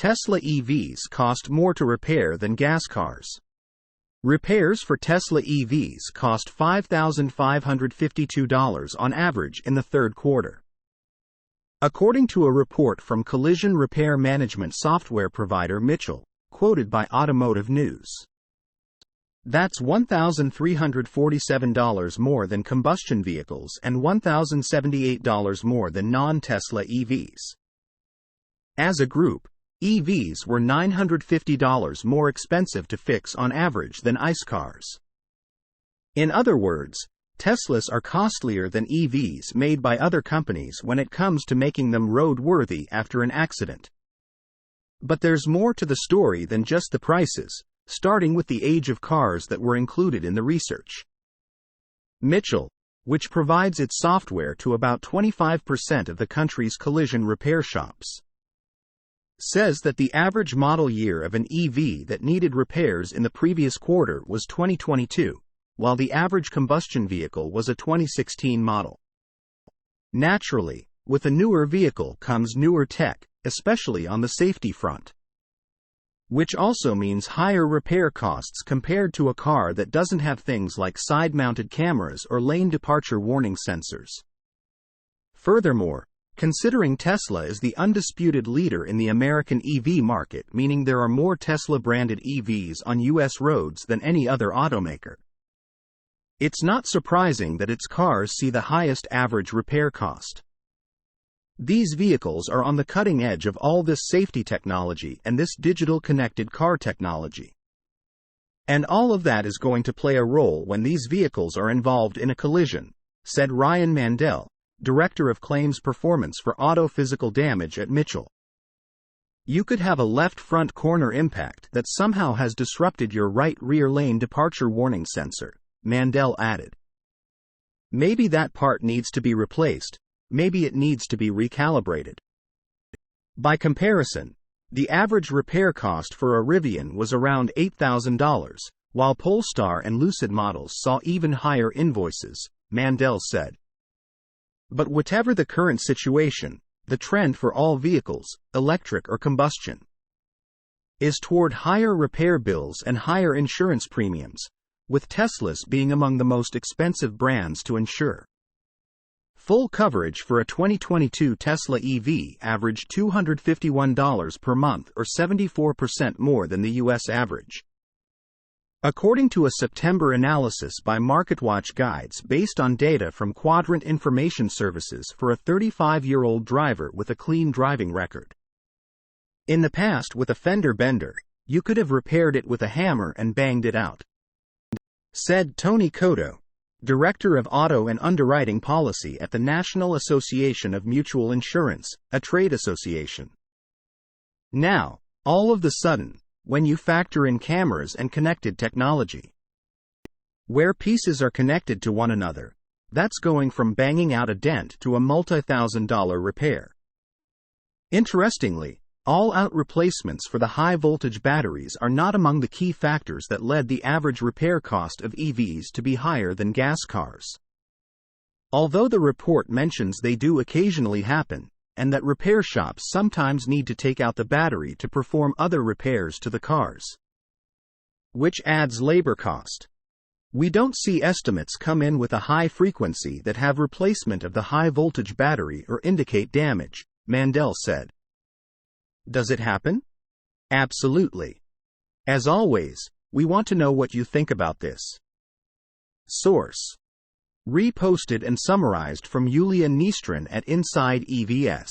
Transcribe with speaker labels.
Speaker 1: Tesla EVs cost more to repair than gas cars. Repairs for Tesla EVs cost $5,552 on average in the third quarter. According to a report from collision repair management software provider Mitchell, quoted by Automotive News. That's $1,347 more than combustion vehicles and $1,078 more than non-Tesla EVs. As a group, EVs were $950 more expensive to fix on average than ICE cars. In other words, Teslas are costlier than EVs made by other companies when it comes to making them roadworthy after an accident. But there's more to the story than just the prices, starting with the age of cars that were included in the research. Mitchell, which provides its software to about 25% of the country's collision repair shops, says that the average model year of an EV that needed repairs in the previous quarter was 2022, while the average combustion vehicle was a 2016 model. Naturally, with a newer vehicle comes newer tech, especially on the safety front, which also means higher repair costs compared to a car that doesn't have things like side-mounted cameras or lane departure warning sensors. Furthermore, considering Tesla is the undisputed leader in the American EV market, meaning there are more Tesla-branded EVs on U.S. roads than any other automaker, it's not surprising that its cars see the highest average repair cost. These vehicles are on the cutting edge of all this safety technology and this digital connected car technology. And all of that is going to play a role when these vehicles are involved in a collision, said Ryan Mandel, Director of Claims Performance for Auto Physical Damage at Mitchell. You could have a left front corner impact that somehow has disrupted your right rear lane departure warning sensor, Mandel added. Maybe that part needs to be replaced, maybe it needs to be recalibrated. By comparison, the average repair cost for a Rivian was around $8,000, while Polestar and Lucid models saw even higher invoices, Mandel said. But whatever the current situation, the trend for all vehicles, electric or combustion, is toward higher repair bills and higher insurance premiums, with Teslas being among the most expensive brands to insure. Full coverage for a 2022 Tesla EV averaged $251 per month, or 74% more than the U.S. average. According to a September analysis by MarketWatch Guides based on data from Quadrant Information Services for a 35-year-old driver with a clean driving record. In the past, with a fender bender, you could have repaired it with a hammer and banged it out, said Tony Cotto, Director of Auto and Underwriting Policy at the National Association of Mutual Insurance, a trade association. Now, all of the sudden, when you factor in cameras and connected technology, where pieces are connected to one another, that's going from banging out a dent to a multi-$1,000 repair. Interestingly, all-out replacements for the high-voltage batteries are not among the key factors that led the average repair cost of EVs to be higher than gas cars. Although the report mentions they do occasionally happen, and that repair shops sometimes need to take out the battery to perform other repairs to the cars, which adds labor cost. We don't see estimates come in with a high frequency that have replacement of the high-voltage battery or indicate damage, Mandel said. Does it happen? Absolutely. As always, we want to know what you think about this. Source: reposted and summarized from Yulia Nistrin at Inside EVS.